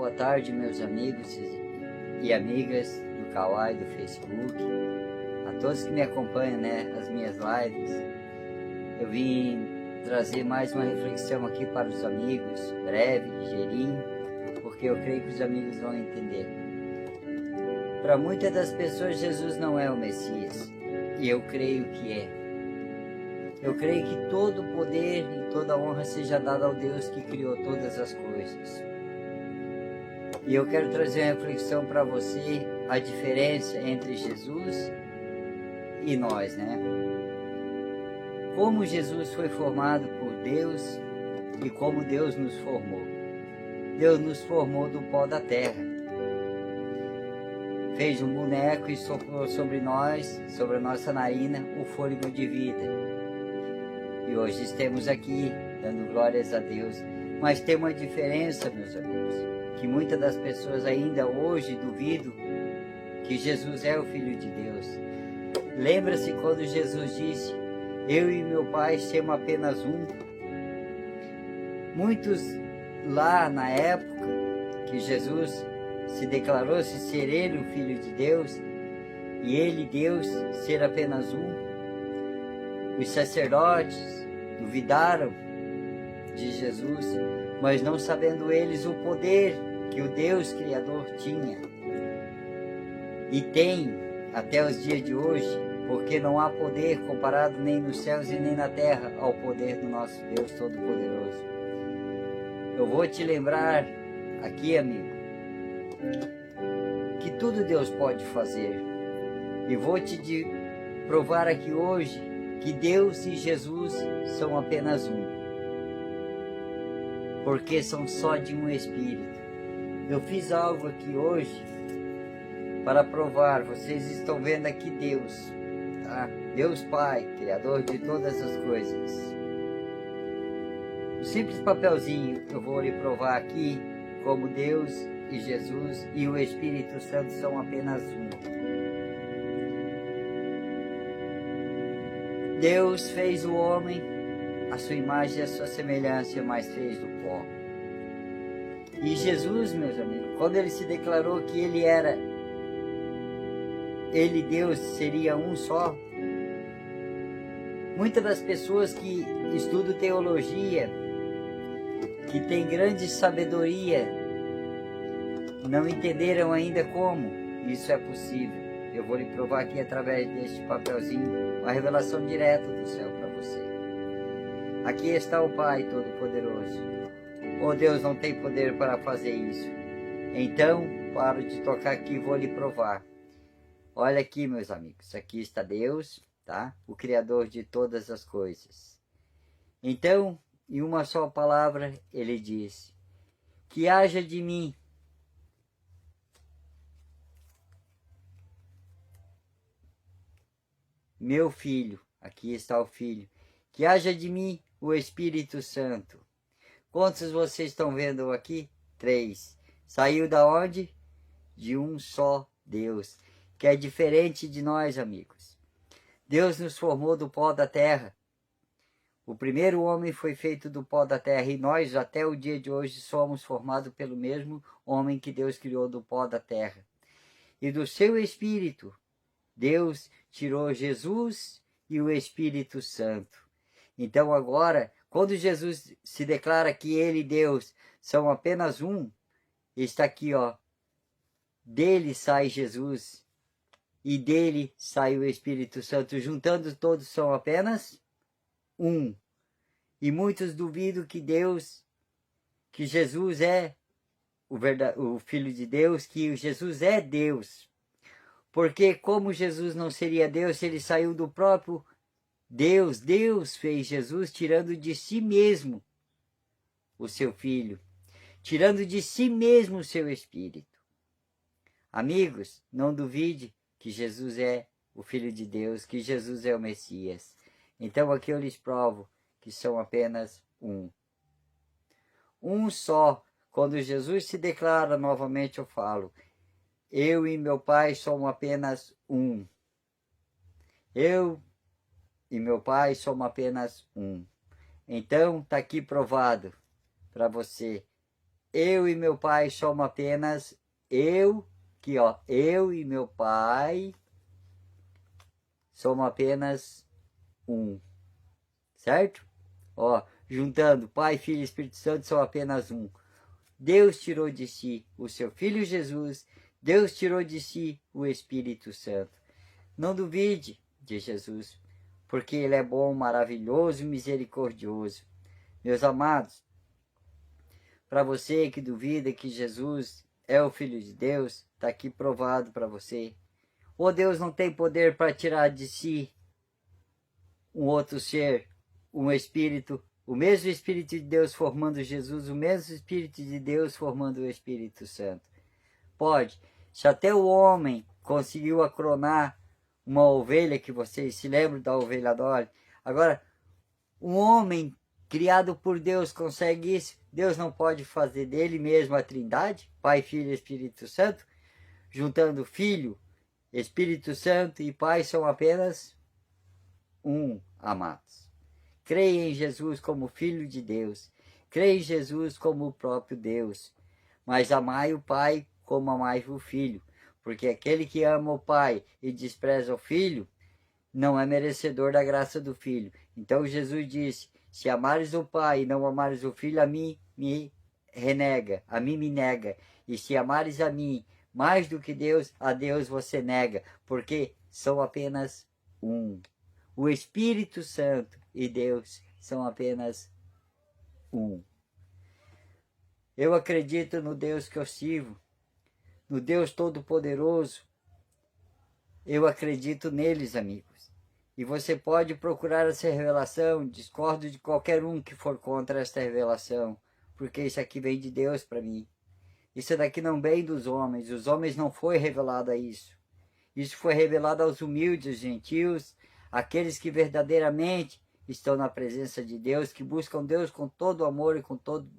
boa tarde, meus amigos e amigas do Kawaii, do Facebook, a todos que me acompanham, nas minhas lives. Eu vim trazer mais uma reflexão aqui para os amigos, breve, ligeirinho, porque eu creio que os amigos vão entender. Para muitas das pessoas, Jesus não é o Messias, e eu creio que é. Eu creio que todo o poder e toda a honra seja dada ao Deus que criou todas as coisas. E eu quero trazer uma reflexão para você, a diferença entre Jesus e nós, Como Jesus foi formado por Deus e como Deus nos formou. Deus nos formou do pó da terra. Fez um boneco e soprou sobre nós, sobre a nossa narina, o fôlego de vida. E hoje estamos aqui, dando glórias a Deus. Mas tem uma diferença, meus amigos, que muitas das pessoas ainda hoje duvidam que Jesus é o Filho de Deus. Lembra-se quando Jesus disse, eu e meu Pai somos apenas um? Muitos lá na época que Jesus se declarou ser ele o Filho de Deus, e ele, Deus, ser apenas um, os sacerdotes duvidaram de Jesus, mas não sabendo eles o poder que o Deus Criador tinha e tem até os dias de hoje, porque não há poder comparado nem nos céus e nem na terra ao poder do nosso Deus Todo-Poderoso. Eu vou te lembrar aqui, amigo, que tudo Deus pode fazer, e vou te provar aqui hoje que Deus e Jesus são apenas um, porque são só de um Espírito. Eu fiz algo aqui hoje para provar, vocês estão vendo aqui Deus, tá? Deus Pai, Criador de todas as coisas. Um simples papelzinho eu vou lhe provar aqui como Deus e Jesus e o Espírito Santo são apenas um. Deus fez o homem a sua imagem e a sua semelhança, mas fez do pó. E Jesus, meus amigos, quando ele se declarou que ele Deus, seria um só, muitas das pessoas que estudam teologia, que têm grande sabedoria, não entenderam ainda como isso é possível. Eu vou lhe provar aqui através deste papelzinho, uma revelação direta do céu para você. Aqui está o Pai Todo-Poderoso. Oh, Deus não tem poder para fazer isso. Então, paro de tocar aqui e vou lhe provar. Olha aqui, meus amigos, aqui está Deus, tá? O Criador de todas as coisas. Então, em uma só palavra, ele diz, que haja de mim meu Filho, aqui está o Filho, que haja de mim o Espírito Santo. Quantos vocês estão vendo aqui? 3. Saiu da onde? De um só Deus, que é diferente de nós, amigos. Deus nos formou do pó da terra. O primeiro homem foi feito do pó da terra e nós, até o dia de hoje, somos formados pelo mesmo homem que Deus criou do pó da terra. E do seu Espírito, Deus tirou Jesus e o Espírito Santo. Então agora, quando Jesus se declara que ele e Deus são apenas um, está aqui, dele sai Jesus e dele sai o Espírito Santo. Juntando todos são apenas um. E muitos duvidam que Jesus é o Filho de Deus, que Jesus é Deus. Porque como Jesus não seria Deus se ele saiu do próprio Deus? Deus fez Jesus tirando de si mesmo o seu Filho, tirando de si mesmo o seu Espírito. Amigos, não duvide que Jesus é o Filho de Deus, que Jesus é o Messias. Então aqui eu lhes provo que são apenas um. Um só. Quando Jesus se declara novamente, eu falo, eu e meu Pai somos apenas um. Eu e meu Pai somos apenas um. Então, está aqui provado para você eu e meu pai somos apenas eu e meu pai somos apenas um, certo? Ó, juntando Pai, Filho e Espírito Santo são apenas um. Deus tirou de si o seu Filho Jesus, Deus tirou de si o Espírito Santo. Não duvide de Jesus, porque Ele é bom, maravilhoso e misericordioso. Meus amados, para você que duvida que Jesus é o Filho de Deus, está aqui provado para você. Ou Deus não tem poder para tirar de si um outro ser, um Espírito, o mesmo Espírito de Deus formando Jesus, o mesmo Espírito de Deus formando o Espírito Santo. Pode. Se até o homem conseguiu acronar uma ovelha, que vocês se lembram da ovelha Dolly, agora, um homem criado por Deus consegue isso? Deus não pode fazer dele mesmo a Trindade, Pai, Filho e Espírito Santo, juntando Filho, Espírito Santo e Pai são apenas um, amados. Creia em Jesus como Filho de Deus, creia em Jesus como o próprio Deus, mas amai o Pai como amai o Filho, porque aquele que ama o Pai e despreza o Filho, não é merecedor da graça do Filho. Então Jesus disse, se amares o Pai e não amares o Filho, a mim me renega, a mim me nega. E se amares a mim mais do que Deus, a Deus você nega, porque são apenas um. O Espírito Santo e Deus são apenas um. Eu acredito no Deus que eu sirvo, no Deus Todo-Poderoso. Eu acredito neles, amigos. E você pode procurar essa revelação, discordo de qualquer um que for contra esta revelação, porque isso aqui vem de Deus para mim. Isso daqui não vem dos homens, os homens não foi revelado a isso. Isso foi revelado aos humildes, gentios, aqueles que verdadeiramente estão na presença de Deus, que buscam Deus com todo o amor e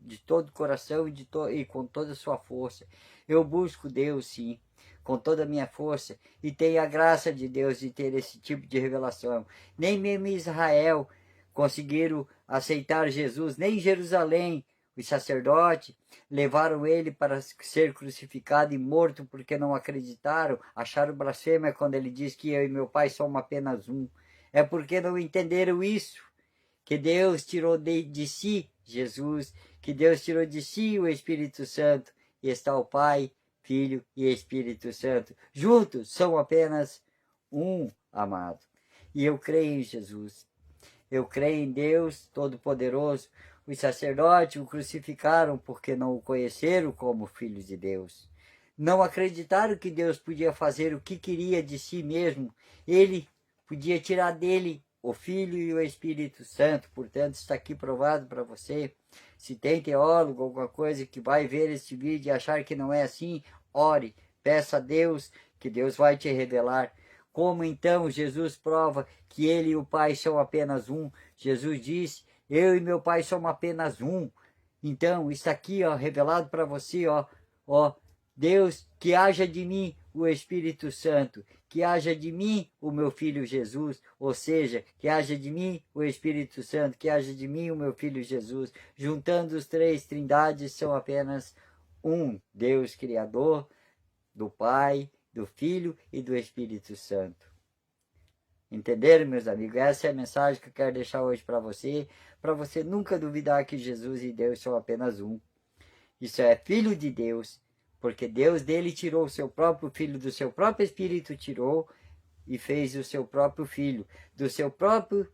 de todo o coração e com toda a sua força. Eu busco Deus, sim, com toda a minha força, e tenho a graça de Deus de ter esse tipo de revelação. Nem mesmo Israel conseguiram aceitar Jesus, nem em Jerusalém. Os sacerdotes levaram ele para ser crucificado e morto porque não acreditaram, acharam blasfêmia quando ele diz que eu e meu pai somos apenas um. É porque não entenderam isso, que Deus tirou de si Jesus, que Deus tirou de si o Espírito Santo, e está o Pai, Filho e Espírito Santo. Juntos são apenas um, amado. E eu creio em Jesus. Eu creio em Deus Todo-Poderoso. Os sacerdotes o crucificaram porque não o conheceram como Filho de Deus. Não acreditaram que Deus podia fazer o que queria de si mesmo. Ele podia tirar dele o Filho e o Espírito Santo. Portanto, está aqui provado para você. Se tem teólogo, alguma coisa que vai ver este vídeo e achar que não é assim, ore, peça a Deus, que Deus vai te revelar. Como então Jesus prova que ele e o Pai são apenas um? Jesus disse, eu e meu Pai somos apenas um. Então, isso aqui, ó, revelado para você, ó, Deus, que haja de mim o Espírito Santo, que haja de mim o meu Filho Jesus, ou seja, que haja de mim o Espírito Santo, que haja de mim o meu Filho Jesus, juntando os três trindades, são apenas um Deus Criador, do Pai, do Filho e do Espírito Santo. Entenderam, meus amigos? Essa é a mensagem que eu quero deixar hoje para você nunca duvidar que Jesus e Deus são apenas um. Isso é Filho de Deus, porque Deus dele tirou o seu próprio Filho, do seu próprio Espírito tirou e fez o seu próprio Filho. Do seu próprio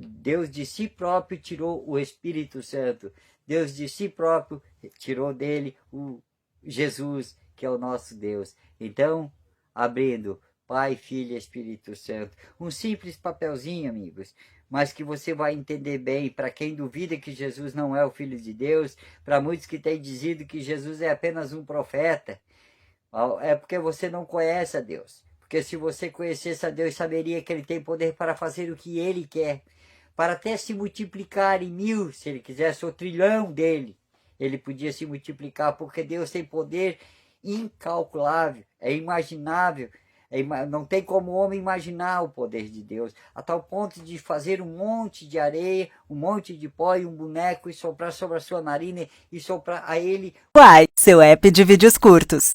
Deus de si próprio tirou o Espírito Santo. Deus de si próprio tirou dele o Jesus, que é o nosso Deus. Então, abrindo Pai, Filho e Espírito Santo. Um simples papelzinho, amigos, mas que você vai entender bem. Para quem duvida que Jesus não é o Filho de Deus, para muitos que têm dizido que Jesus é apenas um profeta, é porque você não conhece a Deus. Porque se você conhecesse a Deus, saberia que Ele tem poder para fazer o que Ele quer, para até se multiplicar em 1000, se Ele quisesse o trilhão dele. Ele podia se multiplicar, porque Deus tem poder incalculável, é imaginável, Não tem como o homem imaginar o poder de Deus, a tal ponto de fazer um monte de areia, um monte de pó e um boneco e soprar sobre a sua narina e soprar a ele. Uai, seu app de vídeos curtos.